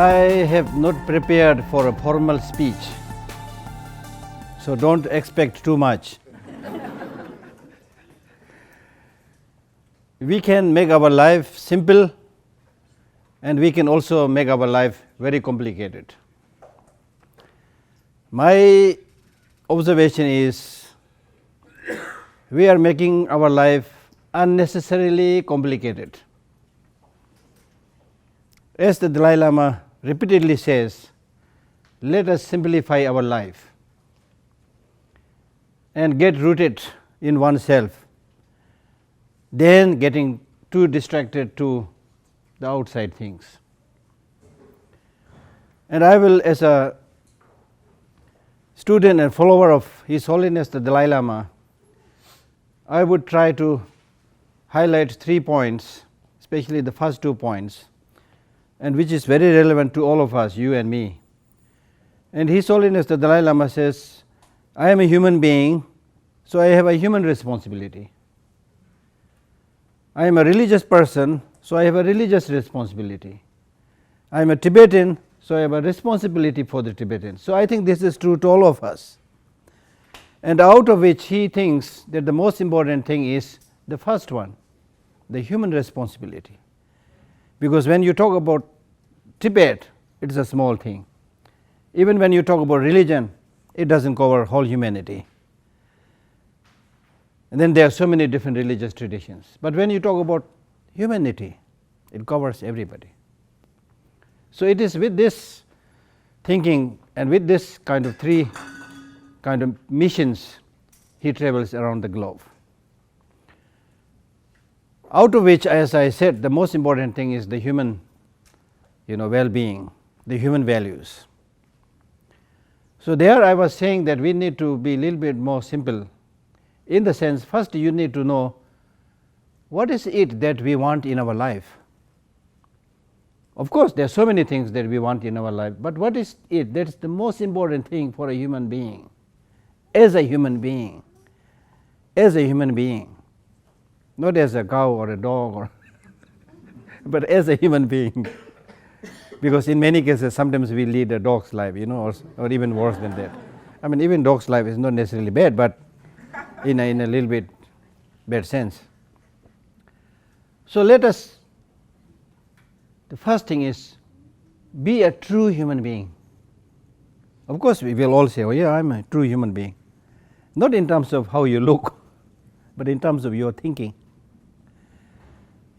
I have not prepared for a formal speech, so don't expect too much. We can make our life simple, and we can also make our life very complicated. My observation is we are making our life unnecessarily complicated. As the Dalai Lama repeatedly says, let us simplify our life and get rooted in oneself, then getting too distracted to the outside things. And I will, as a student and follower of His Holiness the Dalai Lama, I would try to highlight 3 points, especially the first 2 points, and which is very relevant to all of us, you and me. And His Holiness the Dalai Lama says, I am a human being, so I have a human responsibility. I am a religious person, so I have a religious responsibility. I am a Tibetan, so I have a responsibility for the Tibetans. So I think this is true to all of us. And out of which he thinks that the most important thing is the first one, the human responsibility. Because when you talk about Tibet, it is a small thing. Even when you talk about religion, it doesn't cover whole humanity. And then there are so many different religious traditions. But when you talk about humanity, it covers everybody. So it is with this thinking and with this kind of 3 kind of missions he travels around the globe. Out of which, as I said, the most important thing is the human well-being, the human values. So there I was saying that we need to be a little bit more simple, in the sense, first you need to know what is it that we want in our life. Of course, there are so many things that we want in our life, but what is it that is the most important thing for a human being, as a human being, not as a cow or a dog, or but as a human being. Because in many cases, sometimes we lead a dog's life, or even worse than that. I mean, even dog's life is not necessarily bad, but in a little bit bad sense. So let us, the first thing is, be a true human being. Of course, we will all say, oh yeah, I'm a true human being. Not in terms of how you look, but in terms of your thinking.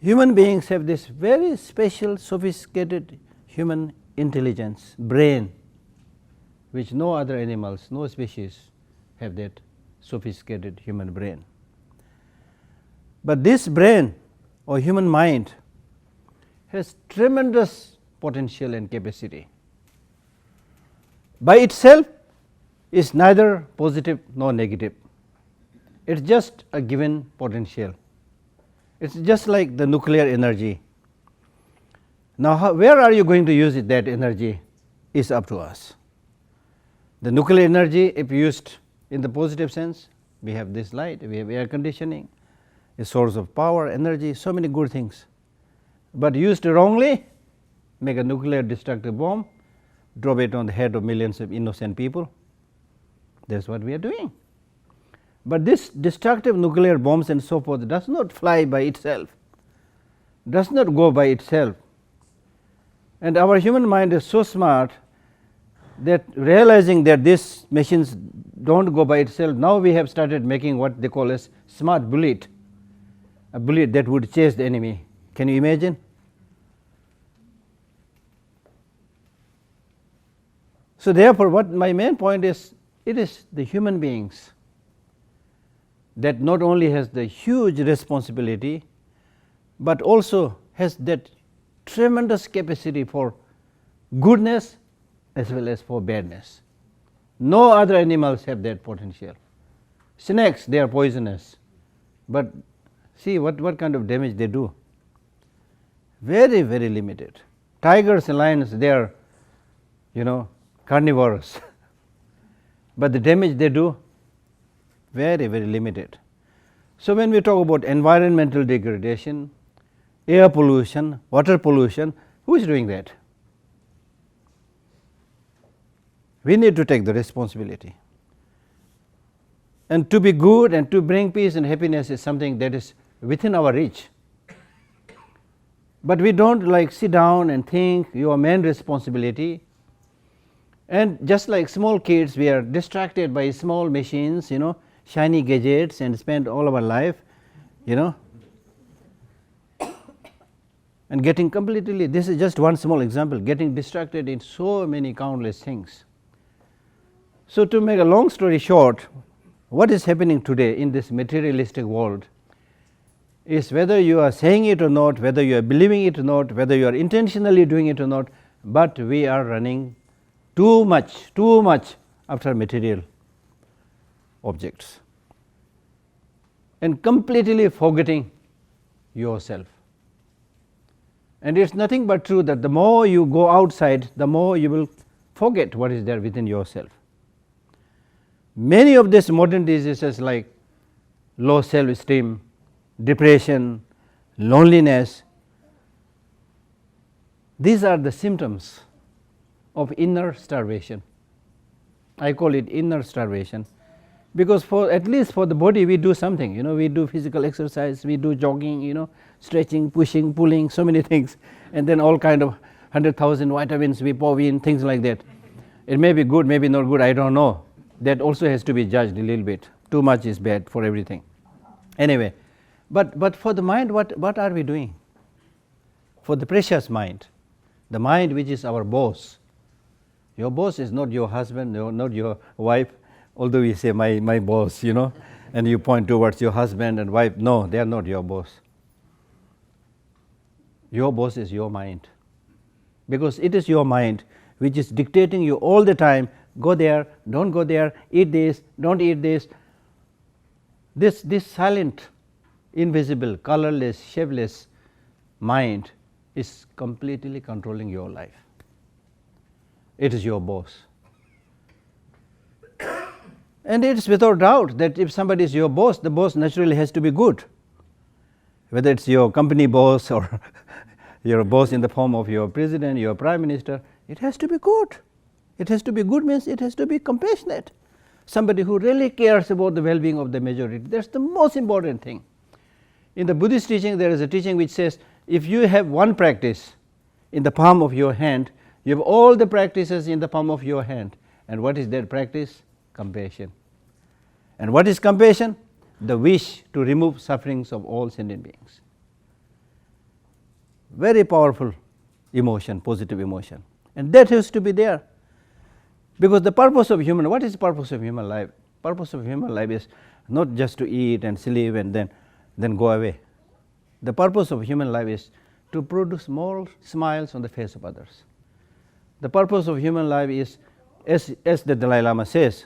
Human beings have this very special, sophisticated human intelligence, brain, which no other animals, no species have that sophisticated human brain. But this brain or human mind has tremendous potential and capacity. By itself is neither positive nor negative. It's just a given potential. It's just like the nuclear energy. Now, where are you going to use that energy is up to us. The nuclear energy, if used in the positive sense, we have this light, we have air conditioning, a source of power, energy, so many good things. But used wrongly, make a nuclear destructive bomb, drop it on the head of millions of innocent people. That's what we are doing. But this destructive nuclear bombs and so forth does not fly by itself, does not go by itself. And our human mind is so smart that realizing that these machines don't go by itself, now we have started making what they call as smart bullet, a bullet that would chase the enemy. Can you imagine? So therefore, what my main point is, it is the human beings that not only has the huge responsibility, but also has that tremendous capacity for goodness as well as for badness. No other animals have that potential. Snakes, they are poisonous, but see what kind of damage they do. Very, very limited. Tigers and lions, they are, carnivores, but the damage they do, very, very limited. So when we talk about environmental degradation, air pollution, water pollution, who is doing that? We need to take the responsibility. And to be good and to bring peace and happiness is something that is within our reach. But we don't like sit down and think your main responsibility. And just like small kids, we are distracted by small machines, shiny gadgets, and spend all our life, and getting completely, this is just one small example, getting distracted in so many countless things. So to make a long story short, what is happening today in this materialistic world is, whether you are saying it or not, whether you are believing it or not, whether you are intentionally doing it or not, but we are running too much after material objects and completely forgetting yourself. And it is nothing but true that the more you go outside, the more you will forget what is there within yourself. Many of these modern diseases like low self-esteem, depression, loneliness, these are the symptoms of inner starvation. I call it inner starvation, because at least for the body we do something, we do physical exercise, we do jogging, stretching, pushing, pulling, so many things, and then all kind of 100,000 vitamins we pour in, things like that. It may be good, maybe not good, I don't know. That also has to be judged a little bit. Too much is bad for everything. Anyway, but for the mind, what are we doing? For the precious mind, the mind which is our boss. Your boss is not your husband, not your wife, although we say my boss, and you point towards your husband and wife. No, they are not your boss. Your boss is your mind, because it is your mind which is dictating you all the time. Go there, don't go there, eat this, don't eat this. This silent, invisible, colorless, shapeless mind is completely controlling your life. It is your boss. And it is without doubt that if somebody is your boss, the boss naturally has to be good. Whether it's your company boss or your boss in the form of your president, your prime minister, it has to be good. It has to be good means it has to be compassionate. Somebody who really cares about the well-being of the majority. That's the most important thing. In the Buddhist teaching, there is a teaching which says, if you have one practice in the palm of your hand, you have all the practices in the palm of your hand. And what is that practice? Compassion. And what is compassion? The wish to remove sufferings of all sentient beings. Very powerful emotion, positive emotion. And that has to be there. Because the purpose of human, what is the purpose of human life? Purpose of human life is not just to eat and sleep and then go away. The purpose of human life is to produce more smiles on the face of others. The purpose of human life is, as the Dalai Lama says,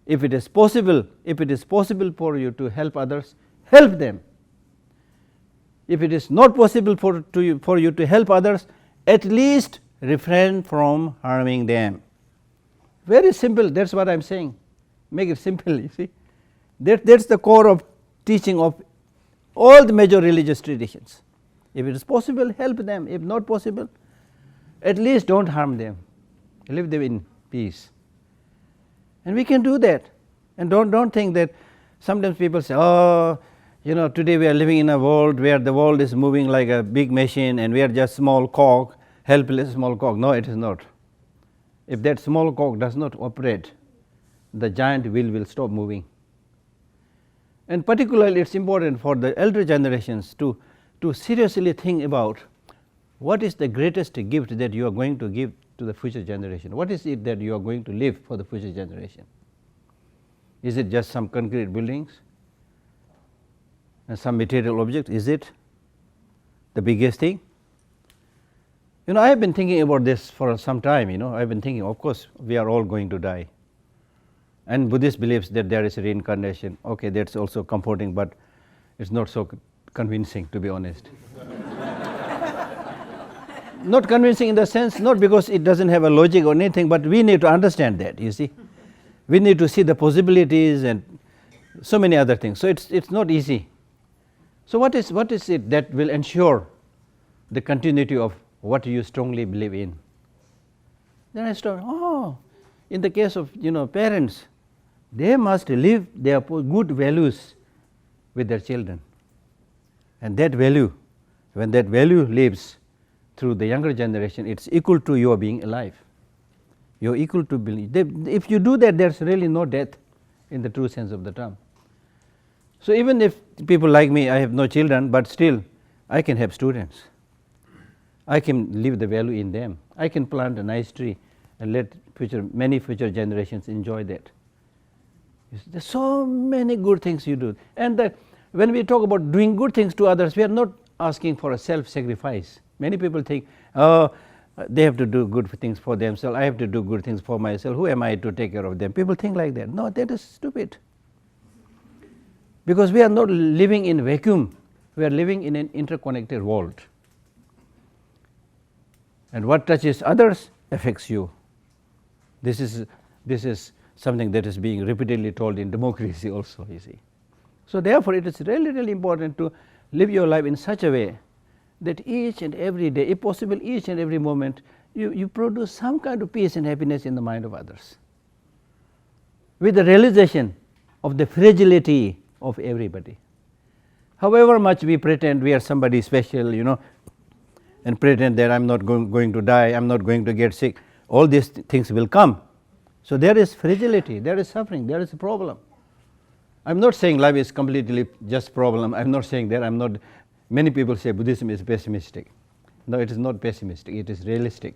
if it is possible for you to help others, help them. If it is not possible for you to help others, at least refrain from harming them. Very simple, that's what I am saying. Make it simple, you see. That's the core of teaching of all the major religious traditions. If it is possible, help them. If not possible, at least don't harm them. Leave them in peace. And we can do that. And don't think that sometimes people say, oh, today we are living in a world where the world is moving like a big machine and we are just small cog, helpless small cog. No, it is not. If that small cog does not operate, the giant wheel will stop moving. And particularly it is important for the elder generations to seriously think about what is the greatest gift that you are going to give to the future generation. What is it that you are going to leave for the future generation? Is it just some concrete buildings and some material object? Is it the biggest thing? I have been thinking about this for some time. I have been thinking, of course, we are all going to die. And Buddhist believes that there is a reincarnation. Okay, that's also comforting, but it's not so convincing, to be honest. Not convincing in the sense, not because it doesn't have a logic or anything, but we need to understand that, you see. We need to see the possibilities and so many other things. So it's not easy. So what is it that will ensure the continuity of what you strongly believe in? Then I start, in the case of parents, they must live their good values with their children, and that value, when that value lives through the younger generation, it's equal to your being alive. You're equal to being. If you do that, there's really no death in the true sense of the term. So even if people like me, I have no children, but still I can have students. I can leave the value in them. I can plant a nice tree and let many future generations enjoy that. There's so many good things you do. And when we talk about doing good things to others, we are not asking for a self-sacrifice. Many people think, oh, they have to do good things for themselves, I have to do good things for myself, who am I to take care of them? People think like that. No, that is stupid. Because we are not living in vacuum, we are living in an interconnected world. And what touches others affects you. This is something that is being repeatedly told in democracy also, you see. So therefore it is really, really important to live your life in such a way that each and every day, if possible each and every moment, you produce some kind of peace and happiness in the mind of others, with the realization of the fragility of everybody. However much we pretend we are somebody special, and pretend that I'm not going to die, I'm not going to get sick, all these things will come. So there is fragility, there is suffering, there is a problem. I'm not saying life is completely just problem. I'm not saying that. Many people say Buddhism is pessimistic. No, it is not pessimistic, it is realistic.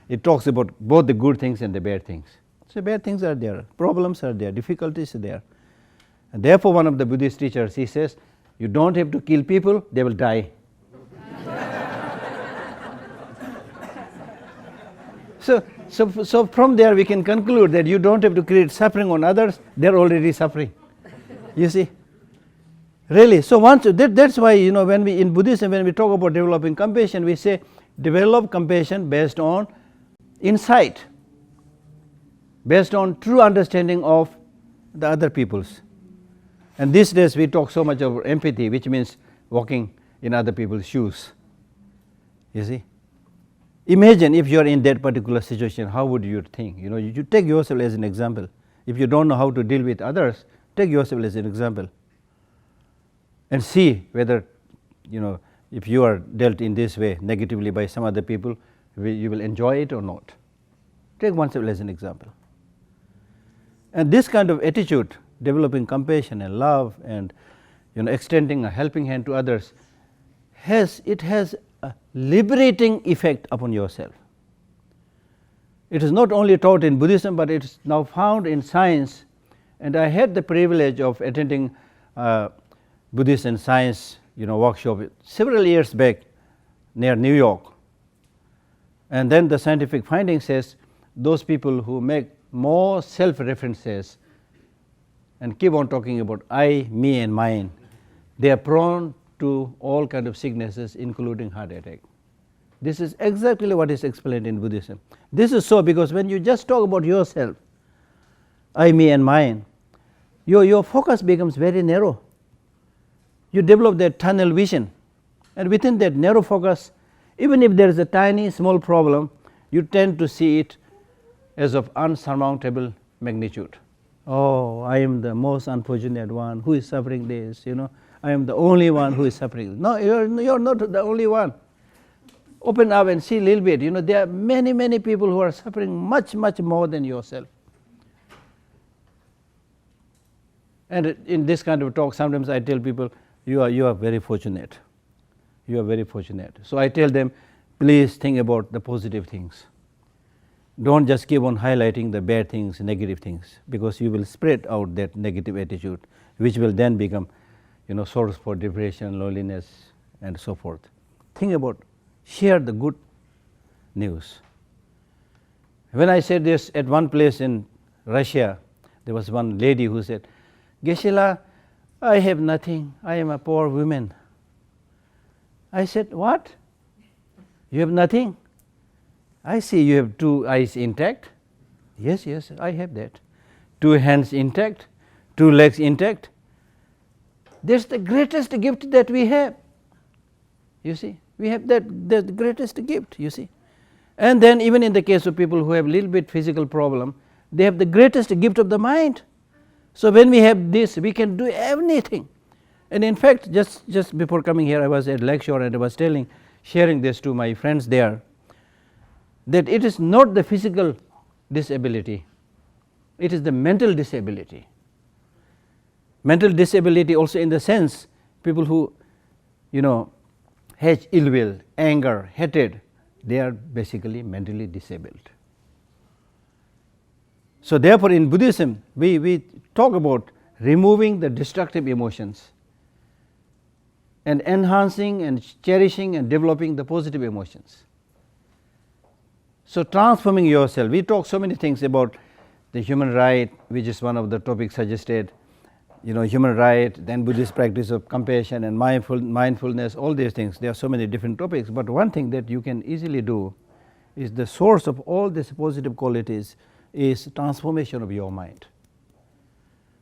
It talks about both the good things and the bad things. So bad things are there, problems are there, difficulties are there. And therefore one of the Buddhist teachers, he says, you don't have to kill people, they will die. So from there we can conclude that you don't have to create suffering on others, they're already suffering. You see? Really, so that's why when we in Buddhism, when we talk about developing compassion, we say develop compassion based on insight, based on true understanding of the other people's. And these days we talk so much about empathy, which means walking in other people's shoes. You see? Imagine if you are in that particular situation, how would you think? You take yourself as an example. If you don't know how to deal with others, take yourself as an example. And see whether, if you are dealt in this way negatively by some other people, you will enjoy it or not. Take oneself as an example. And this kind of attitude, developing compassion and love and extending a helping hand to others, has a liberating effect upon yourself. It is not only taught in Buddhism, but it is now found in science. And I had the privilege of attending Buddhist and science workshop several years back near New York. And then the scientific finding says those people who make more self-references and keep on talking about I, me and mine, they are prone to all kind of sicknesses, including heart attack. This is exactly what is explained in Buddhism. This is so because when you just talk about yourself, I, me and mine, your focus becomes very narrow. You develop that tunnel vision, and within that narrow focus, even if there is a tiny small problem, you tend to see it as of unsurmountable magnitude. Oh, I am the most unfortunate one who is suffering this, I am the only one who is suffering. No, you're not the only one. Open up and see a little bit. There are many, many people who are suffering much, much more than yourself. And in this kind of talk, sometimes I tell people, you are very fortunate. You are very fortunate. So I tell them, please think about the positive things. Don't just keep on highlighting the bad things, negative things, because you will spread out that negative attitude, which will then become, source for depression, loneliness, and so forth. Think about, share the good news. When I said this at one place in Russia, there was one lady who said, Geshe, I have nothing, I am a poor woman. I said, what? You have nothing? I see you have 2 eyes intact. Yes, I have that. 2 hands intact, 2 legs intact. That's the greatest gift that we have. You see, we have the greatest gift, you see. And then even in the case of people who have a little bit physical problem, They have the greatest gift of the mind. So when we have this, we can do anything. And in fact, just before coming here, I was at lecture and I was sharing this to my friends there, that it is not the physical disability, it is the mental disability. Mental disability also in the sense, people who has ill will, anger, hatred, they are basically mentally disabled. So therefore in Buddhism we talk about removing the destructive emotions and enhancing and cherishing and developing the positive emotions. So transforming yourself, we talk so many things about the human right, which is one of the topics suggested, human right, then Buddhist practice of compassion and mindfulness, all these things. There are so many different topics, but one thing that you can easily do is the source of all these positive qualities is transformation of your mind.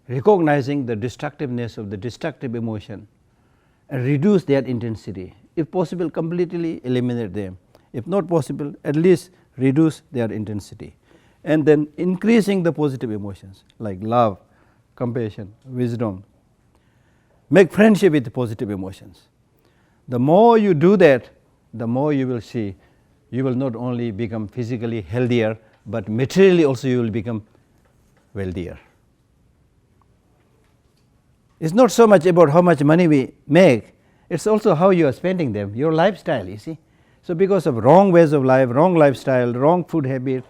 Recognizing the destructiveness of the destructive emotion and reduce their intensity. If possible, completely eliminate them. If not possible, at least reduce their intensity. And then increasing the positive emotions like love, compassion, wisdom. Make friendship with positive emotions. The more you do that, the more you will see you will not only become physically healthier, but materially also you will become wealthier. It's not so much about how much money we make, it's also how you are spending them, your lifestyle, you see. So because of wrong ways of life, wrong lifestyle, wrong food habit,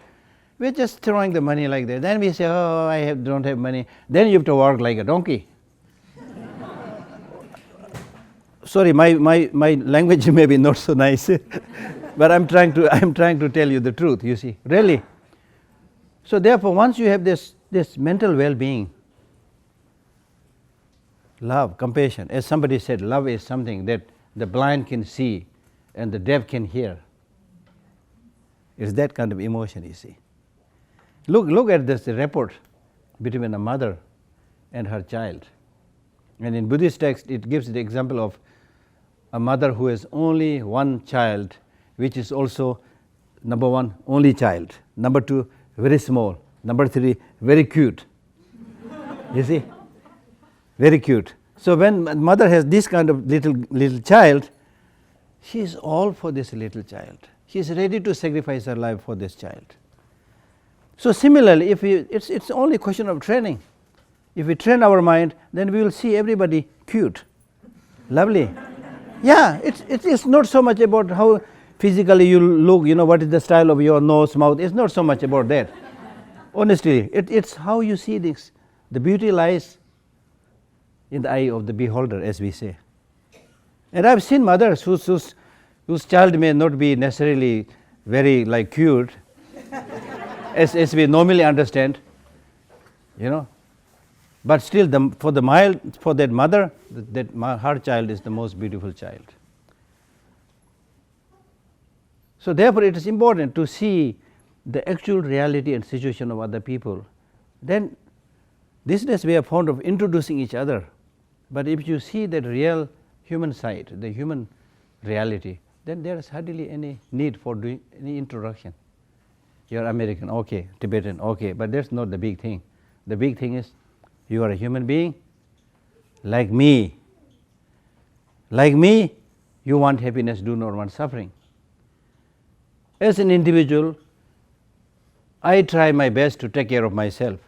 we're just throwing the money like that. Then we say, oh, I don't have money. Then you have to work like a donkey. Sorry, my language may be not so nice, but I'm trying to tell you the truth, you see, really. So therefore, once you have this mental well-being, love, compassion, as somebody said, love is something that the blind can see and the deaf can hear. It's that kind of emotion, you see. Look at this rapport between a mother and her child. And in Buddhist text, it gives the example of a mother who has only one child, which is also, number one, only child. Number two, very small. Number three, very cute. You see? Very cute. So when mother has this kind of little child, she is all for this little child. She is ready to sacrifice her life for this child. So similarly, it's only a question of training. If we train our mind, then we will see everybody cute, lovely. Yeah, it's not so much about how physically you look, what is the style of your nose, mouth. It's not so much about that. Honestly, it's how you see this. The beauty lies in the eye of the beholder, as we say. And I've seen mothers whose child may not be necessarily very cute, as we normally understand, but still for that mother, her child is the most beautiful child. So therefore it is important to see the actual reality and situation of other people. Then these days we are fond of introducing each other, but if you see that real human side, the human reality, then there is hardly any need for doing any introduction. You are American, okay, Tibetan, okay, but that's not the big thing. The big thing is you are a human being like me. Like me, you want happiness, do not want suffering. As an individual, I try my best to take care of myself,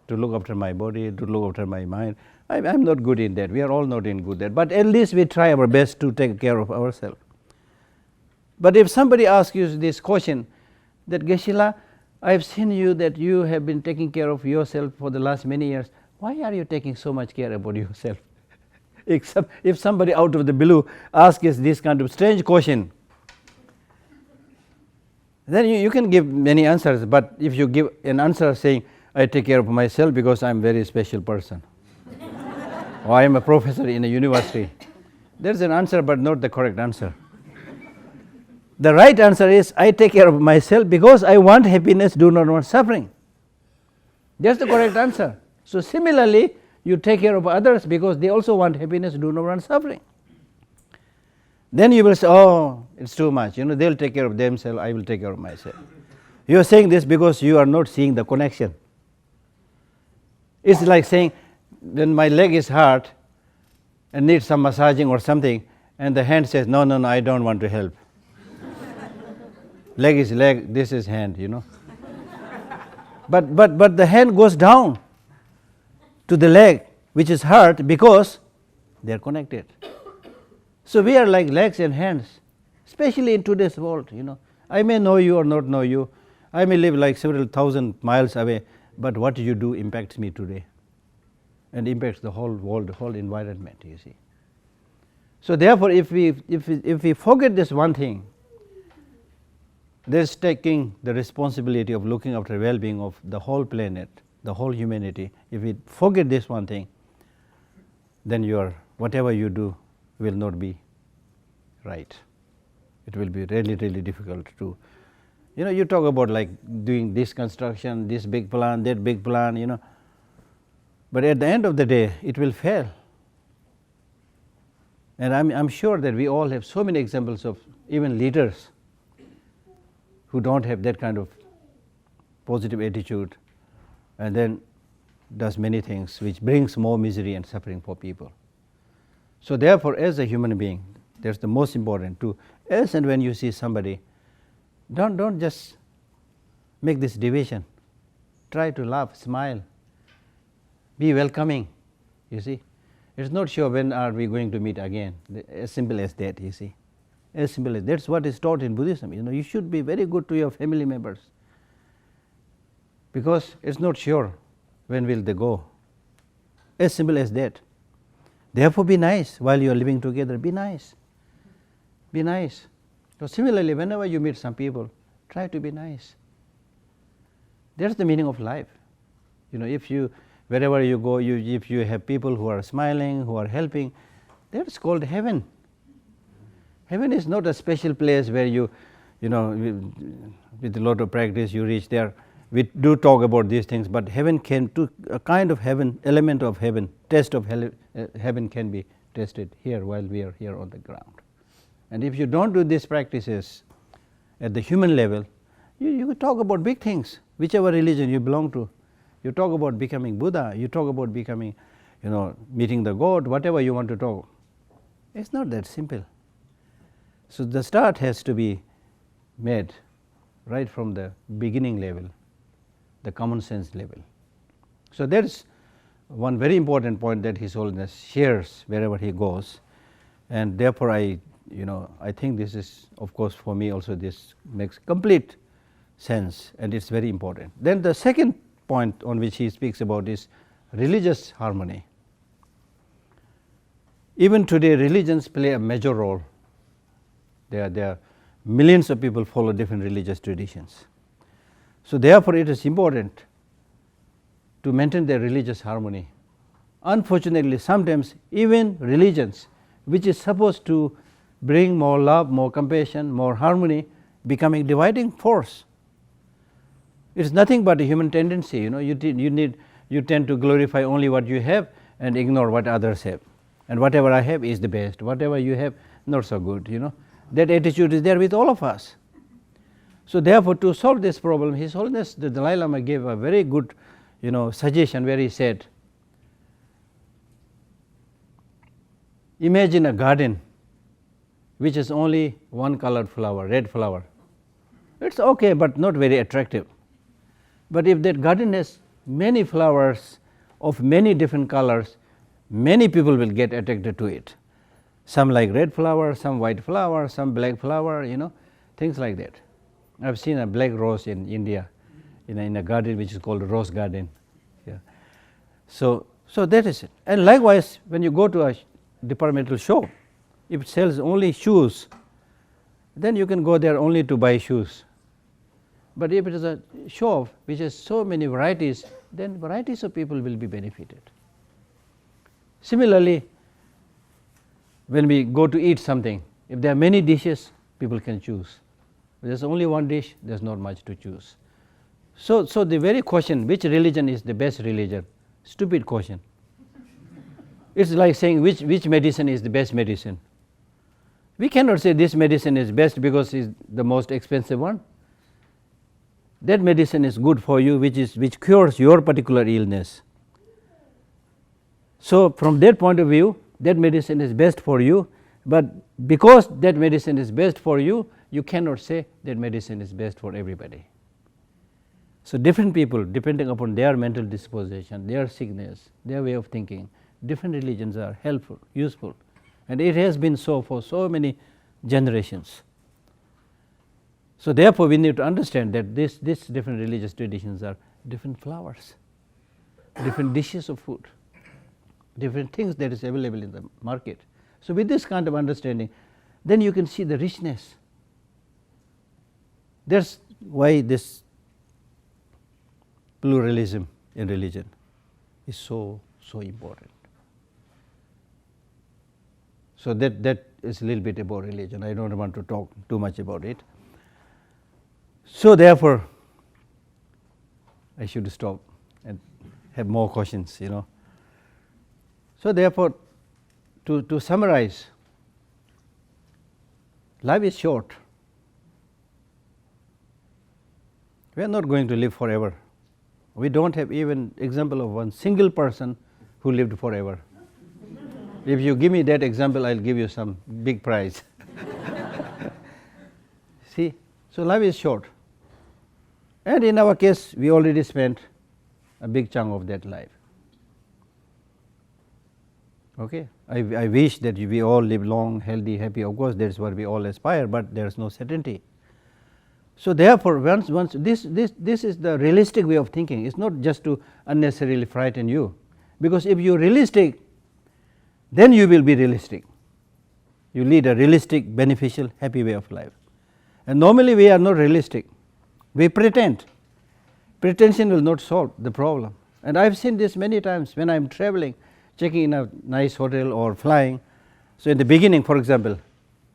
to look after my body, to look after my mind. I'm not good in that. We are all not in good that. But at least we try our best to take care of ourselves. But if somebody asks you this question, that Geshe-la, I've seen you that you have been taking care of yourself for the last many years. Why are you taking so much care about yourself? Except if somebody out of the blue asks us this kind of strange question, then you can give many answers. But if you give an answer saying, I take care of myself because I'm a very special person, or I am a professor in a university, there's an answer but not the correct answer. The right answer is, I take care of myself because I want happiness, do not want suffering. That's the correct answer. So similarly, you take care of others because they also want happiness, do not want suffering. Then you will say, oh, it's too much. They'll take care of themselves, I will take care of myself. You are saying this because you are not seeing the connection. It's like saying, when my leg is hurt and needs some massaging or something, and the hand says, no, I don't want to help. Leg is leg, this is hand, But the hand goes down to the leg, which is hurt, because they are connected. So we are like legs and hands, especially in today's world. I may know you or not know you. I may live like several thousand miles away, but what you do impacts me today, and impacts the whole world, the whole environment. You see. So therefore, if we forget this one thing, there's taking the responsibility of looking after well-being of the whole planet, the whole humanity. If we forget this one thing, then whatever you do will not be right. It will be really, really difficult to. You talk about like doing this construction, this big plan, that big plan, but at the end of the day, it will fail. And I'm sure that we all have so many examples of even leaders who don't have that kind of positive attitude, and then does many things which brings more misery and suffering for people. So therefore, as a human being, that's the most important to, as and when you see somebody, don't just make this division. Try to laugh, smile, be welcoming. You see, it's not sure when are we going to meet again. As simple as that. You see, as simple as that's what is taught in Buddhism. You should be very good to your family members, because it's not sure when will they go. As simple as that. Therefore, be nice while you are living together. Be nice. Be nice. So similarly, whenever you meet some people, try to be nice. That's the meaning of life. Wherever you go, if you have people who are smiling, who are helping, that's called heaven. Heaven is not a special place where with a lot of practice you reach there. We do talk about these things, but heaven a kind of heaven, element of heaven, test of heaven can be tested here while we are here on the ground. And if you don't do these practices at the human level, you talk about big things, whichever religion you belong to. You talk about becoming Buddha, you talk about becoming, meeting the God, whatever you want to talk. It's not that simple. So the start has to be made right from the beginning level, the common sense level. So that is one very important point that His Holiness shares wherever he goes, and therefore I think this is, of course, for me also this makes complete sense, and it's very important. Then the second point on which he speaks about is religious harmony. Even today, religions play a major role. There are millions of people follow different religious traditions. So therefore, it is important to maintain their religious harmony. Unfortunately, sometimes even religions, which is supposed to bring more love, more compassion, more harmony, becoming dividing force. It is nothing but a human tendency. You tend to glorify only what you have and ignore what others have. And whatever I have is the best. Whatever you have, not so good. That attitude is there with all of us. So therefore, to solve this problem, His Holiness the Dalai Lama gave a very good, suggestion where he said, imagine a garden which is only one colored flower, red flower. It's okay, but not very attractive. But if that garden has many flowers of many different colors, many people will get attracted to it. Some like red flower, some white flower, some black flower, things like that. I've seen a black rose in India, in a garden which is called rose garden. Yeah. So that is it. And likewise, when you go to a departmental shop, if it sells only shoes, then you can go there only to buy shoes. But if it is a shop which has so many varieties, then varieties of people will be benefited. Similarly, when we go to eat something, if there are many dishes, people can choose. If there is only one dish, there is not much to choose. So the very question, which religion is the best religion? Stupid question. It's like saying which medicine is the best medicine. We cannot say this medicine is best because it's the most expensive one. that medicine is good for you, which cures your particular illness. So from that point of view, that medicine is best for you, but because that medicine is best for you, you cannot say that medicine is best for everybody. So different people, depending upon their mental disposition, their sickness, their way of thinking, different religions are helpful, useful, and it has been so for so many generations. So therefore we need to understand that these different religious traditions are different flowers, different dishes of food, different things that is available in the market. So with this kind of understanding, then you can see the richness. That's why this pluralism in religion is so important. So that is a little bit about religion. I don't want to talk too much about it. So therefore, I should stop and have more questions, So therefore, to summarize, life is short. We are not going to live forever. We don't have even example of one single person who lived forever. If you give me that example, I'll give you some big prize. See, so life is short. And in our case, we already spent a big chunk of that life. Okay, I wish that we all live long, healthy, happy. Of course, that's what we all aspire, but there is no certainty. So therefore, once this is the realistic way of thinking. It's not just to unnecessarily frighten you, because if you are realistic, then you will be realistic. You lead a realistic, beneficial, happy way of life. And normally we are not realistic. We pretend. Pretension will not solve the problem. And I have seen this many times when I am traveling, checking in a nice hotel or flying. So in the beginning, for example,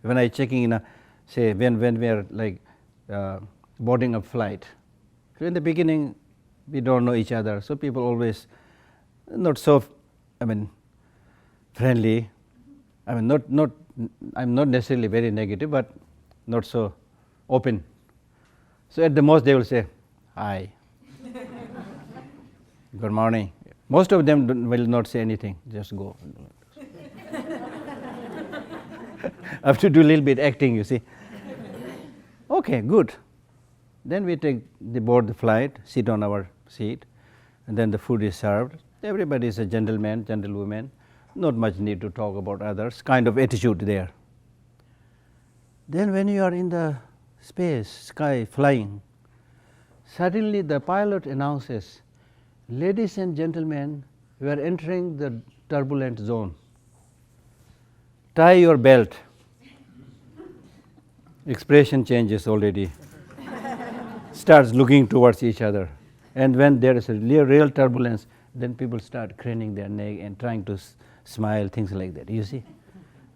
when I checking in a, say when we are like boarding a flight. So in the beginning, we don't know each other. So people always not so, friendly. I'm not necessarily very negative, but not so open. So at the most they will say, hi, good morning. Most of them will not say anything, just go. I have to do a little bit acting, you see. Okay, good. Then we board the flight, sit on our seat, and then the food is served. Everybody is a gentleman, gentlewoman. Not much need to talk about others, kind of attitude there. Then when you are in the space, sky, flying, suddenly the pilot announces, ladies and gentlemen, we are entering the turbulent zone. Tie your belt. Expression changes already. Starts looking towards each other. And when there is a real turbulence, then people start craning their neck and trying to smile, things like that. You see?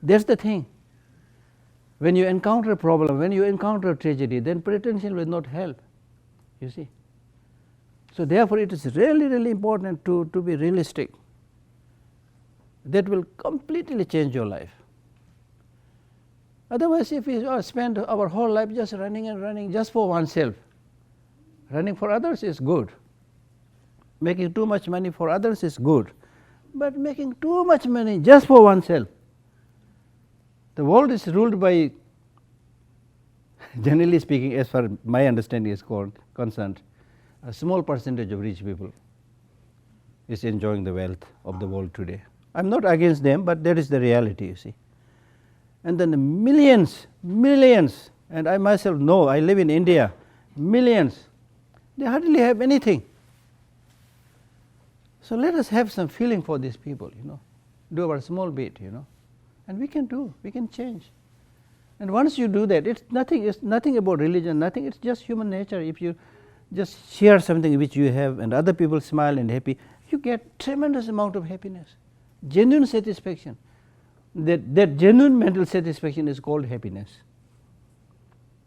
That's the thing. When you encounter a problem, when you encounter a tragedy, then pretension will not help. You see? So therefore, it is really, really important to be realistic. That will completely change your life. Otherwise, if we spend our whole life just running and running just for oneself, running for others is good. Making too much money for others is good. But making too much money just for oneself. The world is ruled by, generally speaking, as far as my understanding is concerned, a small percentage of rich people is enjoying the wealth of the world today. I am not against them, but that is the reality, you see. And then the millions, and I myself know, I live in India, millions, they hardly have anything. So let us have some feeling for these people, do our small bit, and we can change. And once you do that, it's nothing about religion, it's just human nature. If you just share something which you have and other people smile and happy, you get tremendous amount of happiness, genuine satisfaction. That genuine mental satisfaction is called happiness.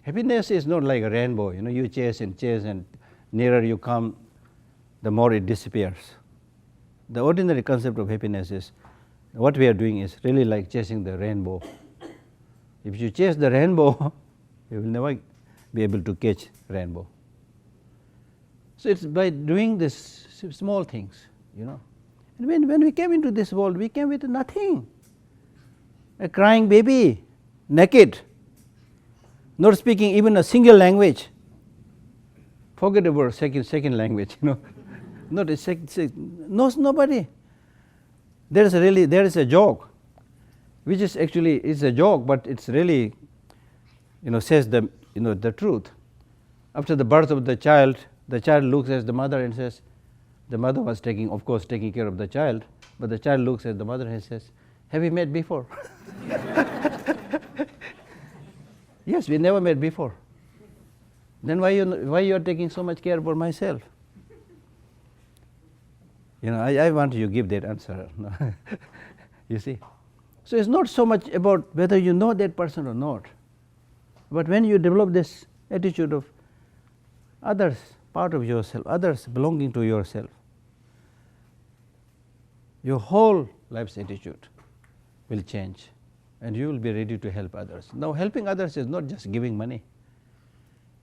Happiness is not like a rainbow, you chase and nearer you come, the more it disappears. The ordinary concept of happiness is, what we are doing is really like chasing the rainbow. If you chase the rainbow, you will never be able to catch rainbow. So it's by doing this small things, you know. And when we came into this world, we came with nothing. A crying baby, naked, not speaking even a single language. Forget about second language, you know. Not a knows nobody. There is a joke, which is actually a joke, but it's really, you know, says the truth. After the birth of the child looks at the mother and says, the mother was taking care of the child, but the child looks at the mother and says, "Have we met before?" Yes, we never met before. Then why you are taking so much care about myself? You know, I want you to give that answer. You see, so it's not so much about whether you know that person or not, but when you develop this attitude of others, part of yourself, others belonging to yourself, your whole life's attitude will change, and you will be ready to help others. Now, helping others is not just giving money.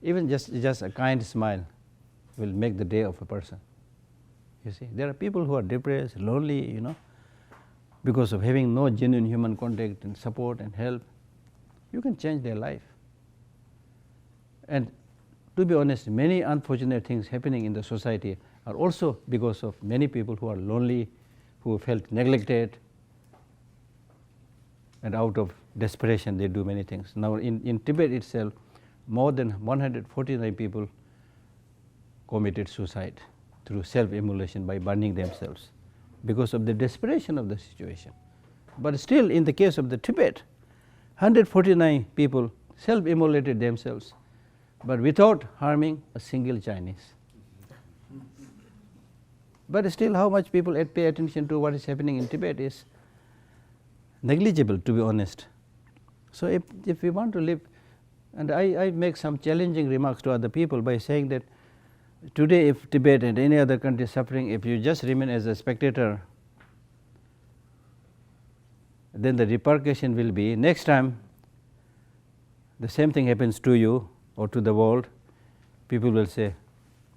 Even just a kind smile will make the day of a person. You see, there are people who are depressed, lonely, you know, because of having no genuine human contact and support and help. You can change their life. And to be honest, many unfortunate things happening in the society are also because of many people who are lonely, who felt neglected, and out of desperation they do many things. Now in Tibet itself, more than 149 people committed suicide through self-immolation by burning themselves because of the desperation of the situation. But still, in the case of the Tibet, 149 people self-immolated themselves, but without harming a single Chinese. But still, how much people pay attention to what is happening in Tibet is negligible, to be honest. So if we want to live, and I make some challenging remarks to other people by saying that today if Tibet and any other country is suffering, if you just remain as a spectator, then the repercussion will be next time the same thing happens to you or to the world, people will say,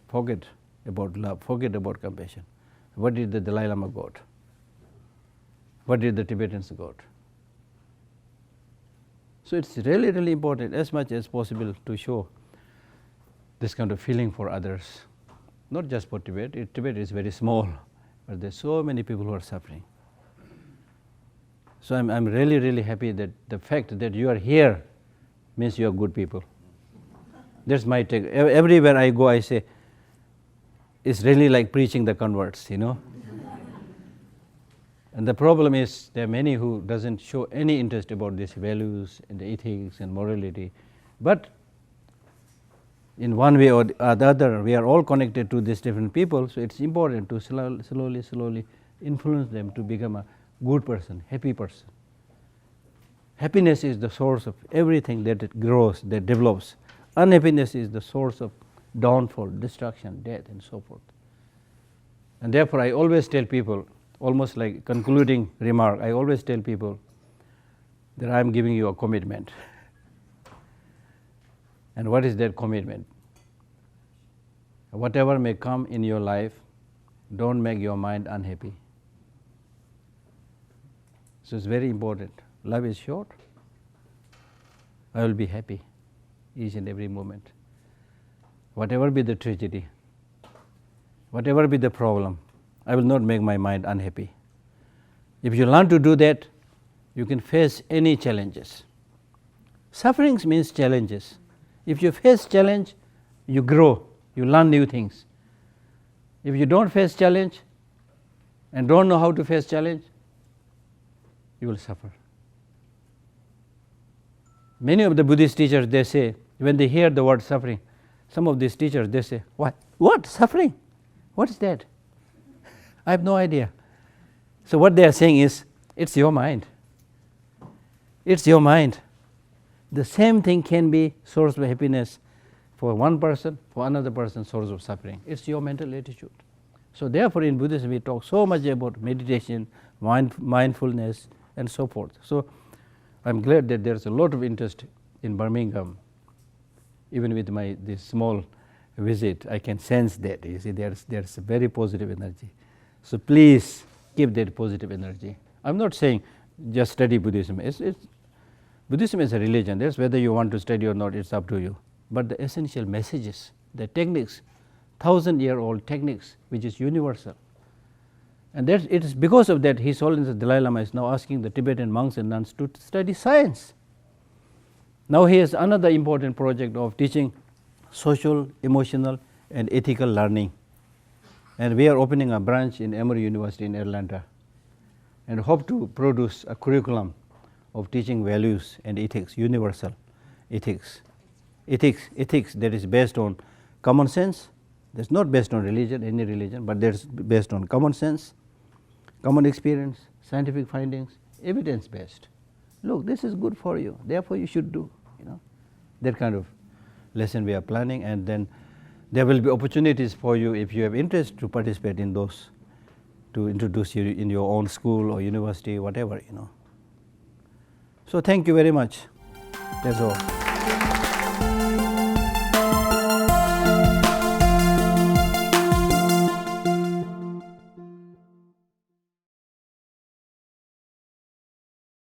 forget about love, forget about compassion. What did the Dalai Lama got? What did the Tibetans got? So it's really, really important as much as possible to show this kind of feeling for others, not just for Tibet. Tibet is very small, but there's so many people who are suffering. So I'm really, really happy that the fact that you are here means you are good people. That's my take. Everywhere I go, I say, it's really like preaching the converts, you know. And the problem is there are many who doesn't show any interest about these values and the ethics and morality. But in one way or the other, we are all connected to these different people, so it's important to slowly influence them to become a good person, happy person. Happiness is the source of everything that it grows, that develops. Unhappiness is the source of downfall, destruction, death, and so forth. And therefore, I always tell people, almost like concluding remark, I always tell people that I am giving you a commitment. And what is that commitment? Whatever may come in your life, don't make your mind unhappy. So it's very important. Life is short. I will be happy each and every moment. Whatever be the tragedy, whatever be the problem, I will not make my mind unhappy. If you learn to do that, you can face any challenges. Sufferings means challenges. If you face challenge, you grow, you learn new things. If you don't face challenge and don't know how to face challenge, you will suffer. Many of the Buddhist teachers, they say, when they hear the word suffering, some of these teachers, they say, what suffering? What is that? I have no idea. So what they are saying is, it's your mind. It's your mind. The same thing can be source of happiness for one person, for another person, source of suffering. It's your mental attitude. So therefore, in Buddhism, we talk so much about meditation, mindfulness, and so forth. So I'm glad that there's a lot of interest in Birmingham, even with this small visit, I can sense that. You see, there's a very positive energy. So please keep that positive energy. I'm not saying just study Buddhism. Buddhism is a religion. That's whether you want to study or not, it's up to you. But the essential messages, the techniques, 1,000-year-old techniques, which is universal. And it is because of that His Holiness the Dalai Lama is now asking the Tibetan monks and nuns to study science. Now he has another important project of teaching social, emotional and ethical learning. And we are opening a branch in Emory University in Atlanta and hope to produce a curriculum of teaching values and ethics, universal ethics. Ethics that is based on common sense. That's not based on religion, any religion, but that's based on common sense, common experience, scientific findings, evidence based. Look, this is good for you, therefore you should do, that kind of lesson we are planning, and then there will be opportunities for you if you have interest to participate in those, to introduce you in your own school or university, whatever, So thank you very much. That's all.